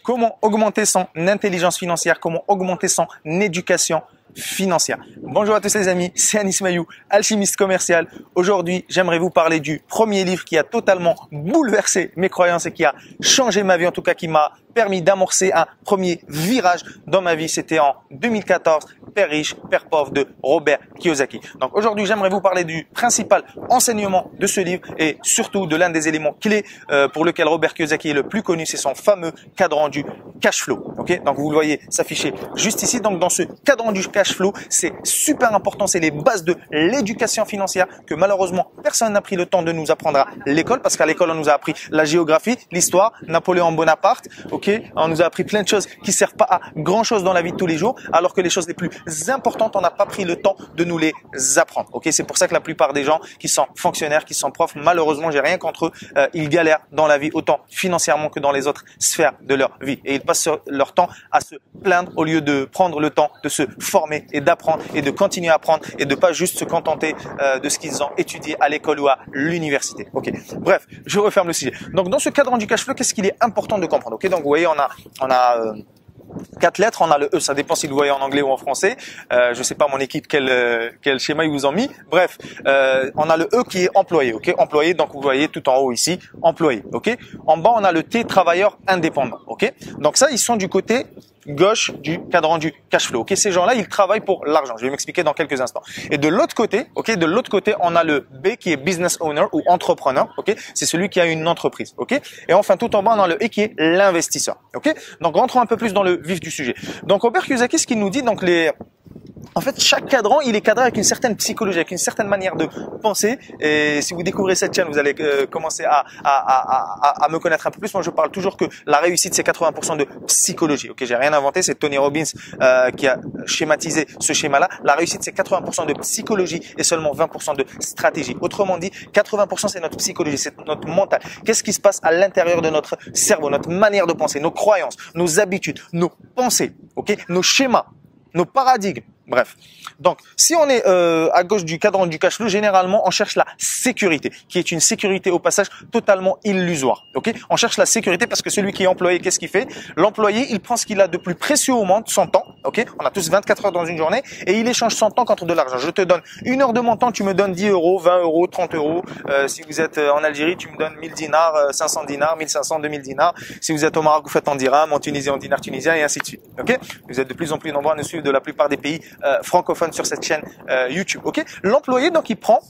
comment augmenter son intelligence financière, comment augmenter son éducation financière. Bonjour à tous les amis, c'est Anis Mayou, alchimiste commercial. Aujourd'hui, j'aimerais vous parler du premier livre qui a totalement bouleversé mes croyances et qui a changé ma vie, en tout cas qui m'a permis d'amorcer un premier virage dans ma vie. C'était en 2014, Père riche, Père pauvre de Robert Kiyosaki. Donc aujourd'hui, j'aimerais vous parler du principal enseignement de ce livre et surtout de l'un des éléments clés pour lequel Robert Kiyosaki est le plus connu, c'est son fameux cadran du cash flow. Ok, donc vous le voyez s'afficher juste ici. Donc dans ce cadran du cash flow, c'est super important, c'est les bases de l'éducation financière que malheureusement personne n'a pris le temps de nous apprendre à l'école, parce qu'à l'école on nous a appris la géographie, l'histoire, Napoléon Bonaparte. Ok, on nous a appris plein de choses qui servent pas à grand chose dans la vie de tous les jours, alors que les choses les plus importantes, on n'a pas pris le temps de nous les apprendre. Ok, c'est pour ça que la plupart des gens qui sont fonctionnaires, qui sont profs, malheureusement, j'ai rien contre eux, ils galèrent dans la vie autant financièrement que dans les autres sphères de leur vie, et ils passent leur temps à se plaindre au lieu de prendre le temps de se former et d'apprendre et de continuer à apprendre et de pas juste se contenter de ce qu'ils ont étudié à l'école ou à l'université. Ok. Bref, je referme le sujet. Donc dans ce cadran du cash flow, qu'est-ce qu'il est important de comprendre? Ok. Donc vous voyez, on a 4 lettres, on a le E, ça dépend si vous le voyez en anglais ou en français. Je sais pas mon équipe quel schéma ils vous ont mis. Bref, on a le E qui est employé, ok, employé. Donc vous voyez tout en haut ici, employé, ok. En bas on a le T, travailleur indépendant, ok. Donc ça, ils sont du côté gauche du cadran du cash flow. Ok, ces gens-là, ils travaillent pour l'argent. Je vais m'expliquer dans quelques instants. Et de l'autre côté, ok, de l'autre côté, on a le B qui est business owner ou entrepreneur. Ok, c'est celui qui a une entreprise. Ok, et enfin tout en bas, on a le E qui est l'investisseur. Ok, donc rentrons un peu plus dans le vif du sujet. Donc Robert Kiyosaki, ce qu'il nous dit, donc en fait, chaque cadran, il est cadré avec une certaine psychologie, avec une certaine manière de penser. Et si vous découvrez cette chaîne, vous allez commencer à me connaître un peu plus. Moi, je parle toujours que la réussite, c'est 80% de psychologie. Ok, j'ai rien inventé. C'est Tony Robbins qui a schématisé ce schéma-là. La réussite, c'est 80% de psychologie et seulement 20% de stratégie. Autrement dit, 80% c'est notre psychologie, c'est notre mental. Qu'est-ce qui se passe à l'intérieur de notre cerveau, notre manière de penser, nos croyances, nos habitudes, nos pensées, ok, nos schémas, nos paradigmes. Bref, donc si on est à gauche du cadran du cash flow, généralement on cherche la sécurité, qui est une sécurité au passage totalement illusoire. Ok, on cherche la sécurité parce que celui qui est employé, qu'est-ce qu'il fait? L'employé, il prend ce qu'il a de plus précieux au monde, son temps. Ok, on a tous 24 heures dans une journée et il échange son temps contre de l'argent. Je te donne 1 heure de mon temps, tu me donnes 10 euros, 20 euros, 30 euros. Si vous êtes en Algérie, tu me donnes 1000 dinars, 500 dinars, 1500, 2000 dinars. Si vous êtes au Maroc, vous faites en dirham, en Tunisie en dinars tunisiens et ainsi de suite. Ok, vous êtes de plus en plus nombreux à nous suivre de la plupart des pays francophones sur cette chaîne YouTube. Ok, l'employé, donc il prend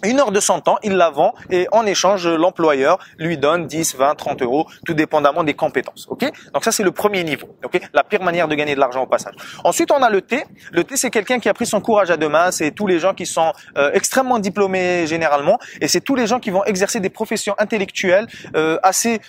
1 heure de son temps, il la vend et en échange, l'employeur lui donne 10, 20, 30 euros, tout dépendamment des compétences. Ok, donc ça c'est le premier niveau. Ok, la pire manière de gagner de l'argent au passage. Ensuite, on a le T. Le T, c'est quelqu'un qui a pris son courage à deux mains. C'est tous les gens qui sont extrêmement diplômés généralement, et c'est tous les gens qui vont exercer des professions intellectuelles assez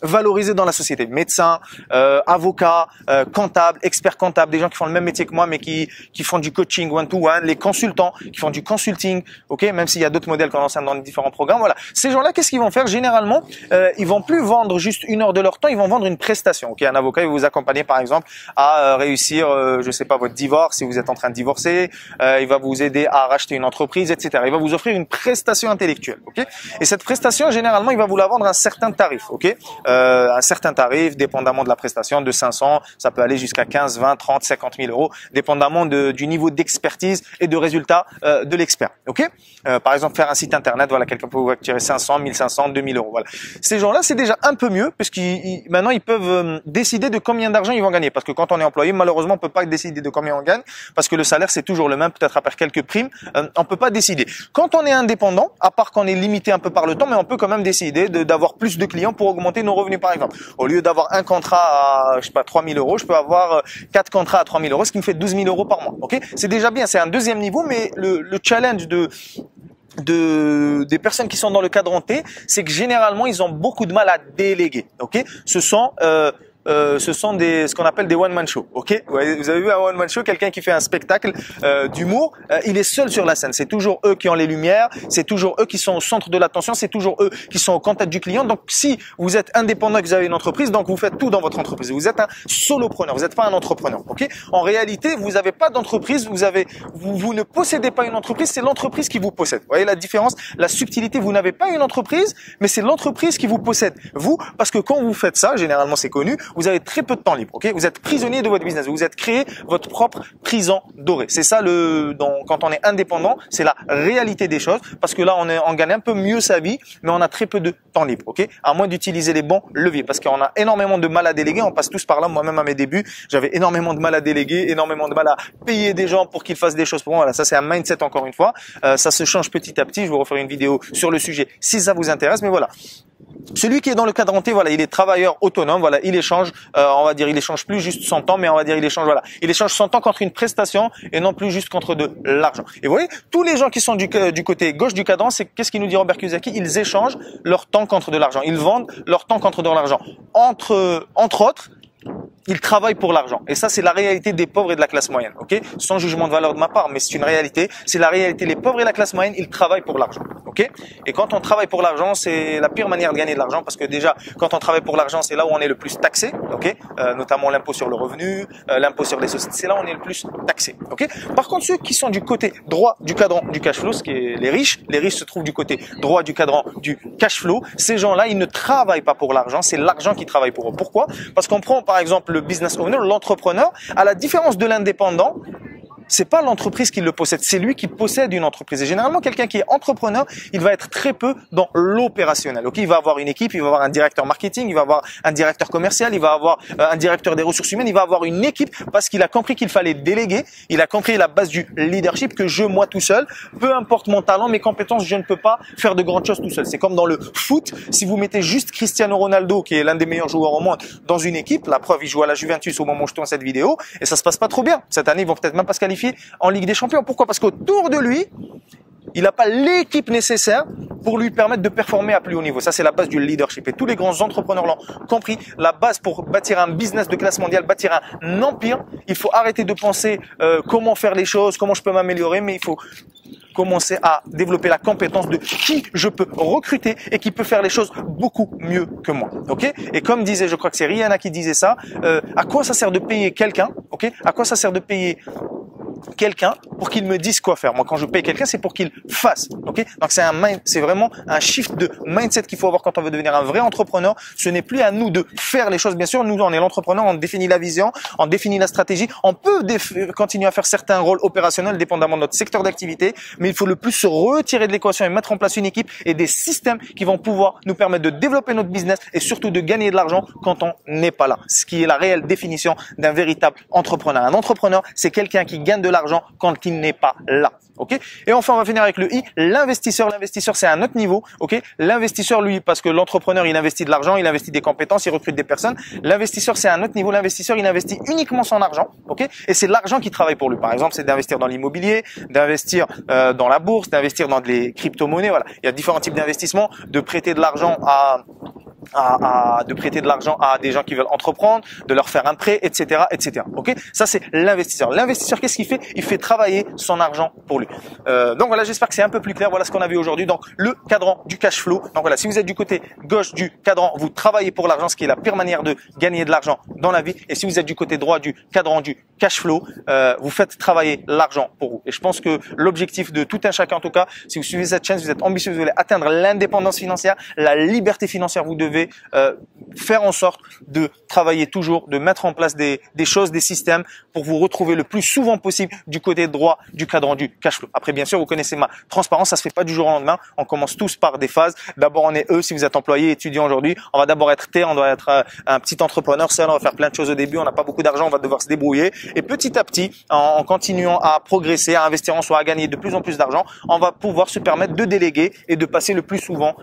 valorisées dans la société. Médecins, avocats, comptables, experts comptables, des gens qui font le même métier que moi, mais qui font du coaching one-to-one, les consultants qui font du consulting. Ok, même s'il y a d'autres modèles qu'on enseigne dans différents programmes. Voilà. Ces gens-là, qu'est-ce qu'ils vont faire? Généralement, ils vont plus vendre juste 1 heure de leur temps, ils vont vendre une prestation. Ok, un avocat, il va vous accompagner, par exemple, à réussir, je sais pas, votre divorce, si vous êtes en train de divorcer. Il va vous aider à racheter une entreprise, etc. Il va vous offrir une prestation intellectuelle. Ok, et cette prestation, généralement, il va vous la vendre à un certain tarif. Ok, un certain tarif, dépendamment de la prestation, de 500, ça peut aller jusqu'à 15, 20, 30, 50 000 euros, dépendamment du niveau d'expertise et de résultat de l'expert. Ok. Par exemple, faire un site internet, voilà, quelqu'un peut vous facturer 500, 1500, 2000 euros. Voilà. Ces gens-là, c'est déjà un peu mieux, parce qu'ils maintenant ils peuvent décider de combien d'argent ils vont gagner. Parce que quand on est employé, malheureusement, on peut pas décider de combien on gagne, parce que le salaire c'est toujours le même, peut-être à part quelques primes, on peut pas décider. Quand on est indépendant, à part qu'on est limité un peu par le temps, mais on peut quand même décider d'avoir plus de clients pour augmenter nos revenus, par exemple. Au lieu d'avoir un contrat à, je sais pas, 3000 euros, je peux avoir 4 contrats à 3000 euros, ce qui me fait 12 000 euros par mois. Ok, c'est déjà bien, c'est un deuxième niveau, mais le challenge des personnes qui sont dans le cadran T, c'est que généralement ils ont beaucoup de mal à déléguer. Ok, ce sont ce qu'on appelle des one-man shows. Ok, vous avez vu un one-man show, quelqu'un qui fait un spectacle d'humour, il est seul sur la scène. C'est toujours eux qui ont les lumières, c'est toujours eux qui sont au centre de l'attention, c'est toujours eux qui sont au contact du client. Donc, si vous êtes indépendant et que vous avez une entreprise, donc vous faites tout dans votre entreprise. Vous êtes un solopreneur, vous n'êtes pas un entrepreneur. Ok, en réalité, vous n'avez pas d'entreprise, vous ne possédez pas une entreprise, c'est l'entreprise qui vous possède. Vous voyez la différence, la subtilité. Vous n'avez pas une entreprise, mais c'est l'entreprise qui vous possède. Vous, parce que quand vous faites ça, généralement c'est connu, vous avez très peu de temps libre. Ok, vous êtes prisonnier de votre business. Vous êtes créé votre propre prison dorée. C'est ça quand on est indépendant, c'est la réalité des choses. Parce que là, on gagne un peu mieux sa vie, mais on a très peu de temps libre. Ok, à moins d'utiliser les bons leviers, parce qu'on a énormément de mal à déléguer. On passe tous par là. Moi-même à mes débuts, j'avais énormément de mal à déléguer, énormément de mal à payer des gens pour qu'ils fassent des choses pour moi. Voilà, ça c'est un mindset encore une fois. Ça se change petit à petit. Je vous referai une vidéo sur le sujet si ça vous intéresse. Mais voilà. Celui qui est dans le cadre T, voilà, il est travailleur autonome, voilà, il échange, on va dire, il échange plus juste son temps, mais on va dire, il échange son temps contre une prestation et non plus juste contre de l'argent. Et vous voyez, tous les gens qui sont du côté gauche du cadran, c'est qu'est-ce qu'il nous dit Robert Kiyosaki? Ils échangent leur temps contre de l'argent. Ils vendent leur temps contre de l'argent. Entre autres, ils travaillent pour l'argent. Et ça, c'est la réalité des pauvres et de la classe moyenne. Ok, sans jugement de valeur de ma part, mais c'est une réalité. C'est la réalité. Les pauvres et la classe moyenne, ils travaillent pour l'argent. Ok. Et quand on travaille pour l'argent, c'est la pire manière de gagner de l'argent parce que déjà, quand on travaille pour l'argent, c'est là où on est le plus taxé. Ok. Notamment l'impôt sur le revenu, l'impôt sur les sociétés. C'est là où on est le plus taxé. Ok. Par contre, ceux qui sont du côté droit du cadran du cash flow, ce qui est les riches se trouvent du côté droit du cadran du cash flow. Ces gens-là, ils ne travaillent pas pour l'argent. C'est l'argent qui travaille pour eux. Pourquoi? Parce qu'on prend par exemple le business owner, l'entrepreneur, à la différence de l'indépendant, c'est pas l'entreprise qui le possède, c'est lui qui possède une entreprise. Et généralement, quelqu'un qui est entrepreneur, il va être très peu dans l'opérationnel. Ok, il va avoir une équipe, il va avoir un directeur marketing, il va avoir un directeur commercial, il va avoir un directeur des ressources humaines, il va avoir une équipe parce qu'il a compris qu'il fallait déléguer. Il a compris la base du leadership que moi tout seul, peu importe mon talent, mes compétences, je ne peux pas faire de grandes choses tout seul. C'est comme dans le foot, si vous mettez juste Cristiano Ronaldo, qui est l'un des meilleurs joueurs au monde, dans une équipe, la preuve, il joue à la Juventus au moment où je tourne cette vidéo, et ça se passe pas trop bien. Cette année, ils vont peut-être même pas se qualifier en Ligue des Champions. Pourquoi? Parce qu'autour de lui, il n'a pas l'équipe nécessaire pour lui permettre de performer à plus haut niveau. Ça, c'est la base du leadership. Et tous les grands entrepreneurs l'ont compris. La base pour bâtir un business de classe mondiale, bâtir un empire, il faut arrêter de penser comment faire les choses, comment je peux m'améliorer, mais il faut commencer à développer la compétence de qui je peux recruter et qui peut faire les choses beaucoup mieux que moi. Ok? Et comme disait, je crois que c'est Rihanna qui disait ça, à quoi ça sert de payer quelqu'un? Ok? À quoi ça sert de payer quelqu'un pour qu'il me dise quoi faire? Moi, quand je paye quelqu'un, c'est pour qu'il fasse. Ok? Donc c'est vraiment un shift de mindset qu'il faut avoir quand on veut devenir un vrai entrepreneur. Ce n'est plus à nous de faire les choses. Bien sûr, nous, on est l'entrepreneur, on définit la vision, on définit la stratégie. On peut continuer à faire certains rôles opérationnels dépendamment de notre secteur d'activité, mais il faut le plus se retirer de l'équation et mettre en place une équipe et des systèmes qui vont pouvoir nous permettre de développer notre business et surtout de gagner de l'argent quand on n'est pas là. Ce qui est la réelle définition d'un véritable entrepreneur. Un entrepreneur, c'est quelqu'un qui gagne de l'argent quand il n'est pas là. Ok? Et enfin, on va finir avec le I, l'investisseur. L'investisseur, c'est un autre niveau. Ok? L'investisseur, lui, parce que l'entrepreneur, il investit de l'argent, il investit des compétences, il recrute des personnes. L'investisseur, c'est un autre niveau. L'investisseur, il investit uniquement son argent. Ok? Et c'est l'argent qui travaille pour lui. Par exemple, c'est d'investir dans l'immobilier, d'investir dans la bourse, d'investir dans les crypto-monnaies. Voilà. Il y a différents types d'investissements, de prêter de l'argent à des gens qui veulent entreprendre, de leur faire un prêt, etc., etc. Ok? Ça, c'est l'investisseur. L'investisseur, qu'est-ce qu'il fait? Il fait travailler son argent pour lui. Donc voilà, j'espère que c'est un peu plus clair. Voilà ce qu'on a vu aujourd'hui. Donc le cadran du cash flow. Donc voilà, si vous êtes du côté gauche du cadran, vous travaillez pour l'argent, ce qui est la pire manière de gagner de l'argent dans la vie. Et si vous êtes du côté droit du cadran du cash flow, vous faites travailler l'argent pour vous. Et je pense que l'objectif de tout un chacun, en tout cas, si vous suivez cette chaîne, si vous êtes ambitieux, vous voulez atteindre l'indépendance financière, la liberté financière, vous devez faire en sorte de travailler toujours, de mettre en place des choses, des systèmes pour vous retrouver le plus souvent possible du côté droit du cadran du cash flow. Après, bien sûr, vous connaissez ma transparence, ça se fait pas du jour au lendemain. On commence tous par des phases. D'abord, on est si vous êtes employé, étudiant aujourd'hui, on va d'abord être on doit être un petit entrepreneur seul, on va faire plein de choses au début, on n'a pas beaucoup d'argent, on va devoir se débrouiller. Et petit à petit, en continuant à progresser, à investir en soi, à gagner de plus en plus d'argent, on va pouvoir se permettre de déléguer et de passer le plus souvent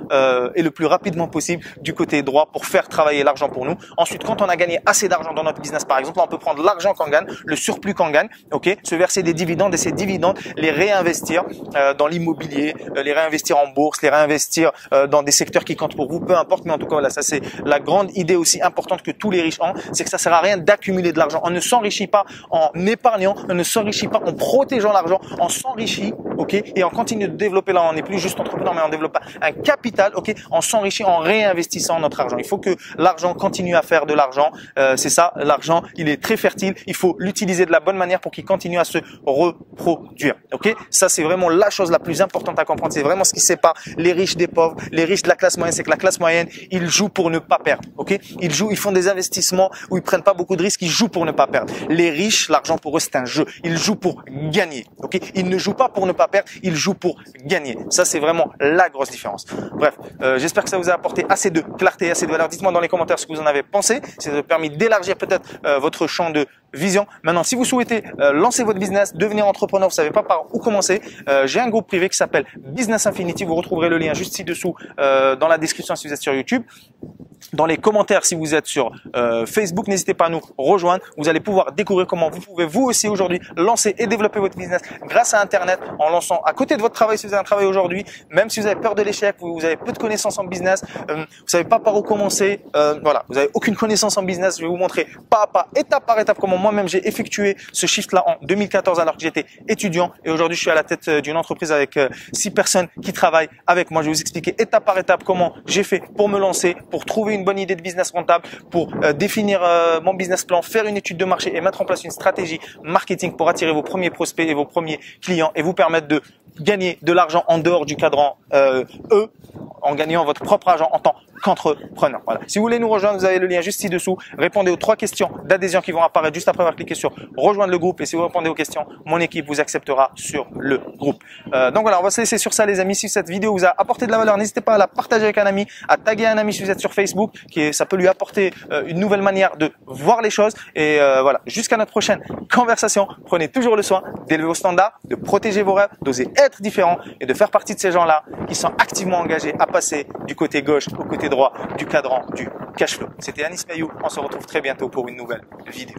et le plus rapidement possible du côté droit pour faire travailler l'argent pour nous. Ensuite, quand on a gagné assez d'argent dans notre business, par exemple, on peut prendre l'argent qu'on gagne, le surplus qu'on gagne, ok, se verser des dividendes et ces dividendes, les réinvestir dans l'immobilier, les réinvestir en bourse, les réinvestir dans des secteurs qui comptent pour vous, peu importe, mais en tout cas, voilà, ça c'est la grande idée aussi importante que tous les riches ont, c'est que ça sert à rien d'accumuler de l'argent. On ne s'enrichit pas en épargnant, on ne s'enrichit pas en protégeant l'argent, on s'enrichit, ok, et on continue de développer là, on n'est plus juste entrepreneur, mais on développe un capital, ok, on s'enrichit en réinvestissant notre argent. Il faut que l'argent continue à faire de l'argent. C'est ça, l'argent, il est très fertile. Il faut l'utiliser de la bonne manière pour qu'il continue à se reproduire. Ok? Ça, c'est vraiment la chose la plus importante à comprendre. C'est vraiment ce qui sépare les riches des pauvres, les riches de la classe moyenne. C'est que la classe moyenne, ils jouent pour ne pas perdre. Ok? Ils font des investissements où ils prennent pas beaucoup de risques. Ils jouent pour ne pas perdre. Les riches, l'argent pour eux, c'est un jeu. Ils jouent pour gagner. Ok? Ils ne jouent pas pour ne pas perdre. Ils jouent pour gagner. Ça, c'est vraiment la grosse différence. Bref, j'espère que ça vous a apporté assez de clarté, assez de valeur. Dites-moi dans les commentaires ce que vous en avez pensé. Si ça vous a permis d'élargir peut-être votre champ de vision. Maintenant, si vous souhaitez lancer votre business, devenir entrepreneur, vous savez pas par où commencer, j'ai un groupe privé qui s'appelle Business Infinity. Vous retrouverez le lien juste ci-dessous dans la description si vous êtes sur YouTube. Dans les commentaires, si vous êtes sur Facebook, n'hésitez pas à nous rejoindre. Vous allez pouvoir découvrir comment vous pouvez vous aussi aujourd'hui lancer et développer votre business grâce à Internet en lançant à côté de votre travail si vous avez un travail aujourd'hui. Même si vous avez peur de l'échec, vous avez peu de connaissances en business, vous savez pas par où commencer, voilà, vous avez aucune connaissance en business. Je vais vous montrer pas à pas, étape par étape comment moi-même j'ai effectué ce shift-là en 2014 alors que j'étais étudiant et aujourd'hui je suis à la tête d'une entreprise avec 6 personnes qui travaillent avec moi. Je vais vous expliquer étape par étape comment j'ai fait pour me lancer, pour trouver une bonne idée de business rentable, pour définir mon business plan, faire une étude de marché et mettre en place une stratégie marketing pour attirer vos premiers prospects et vos premiers clients et vous permettre de gagner de l'argent en dehors du cadran en gagnant votre propre argent en tant qu'entrepreneur. Voilà. Si vous voulez nous rejoindre, vous avez le lien juste ci-dessous. Répondez aux 3 questions d'adhésion qui vont apparaître juste après avoir cliqué sur rejoindre le groupe. Et si vous répondez aux questions, mon équipe vous acceptera sur le groupe. Donc voilà, on va se laisser sur ça les amis. Si cette vidéo vous a apporté de la valeur, n'hésitez pas à la partager avec un ami, à taguer un ami si vous êtes sur Facebook, ça peut lui apporter une nouvelle manière de voir les choses. Et voilà, jusqu'à notre prochaine conversation, prenez toujours le soin d'élever vos standards, de protéger vos rêves, d'oser être différent et de faire partie de ces gens-là qui sont activement engagés à passer du côté gauche au côté droit du cadran du cash flow. C'était Anis Mailloux. On se retrouve très bientôt pour une nouvelle vidéo.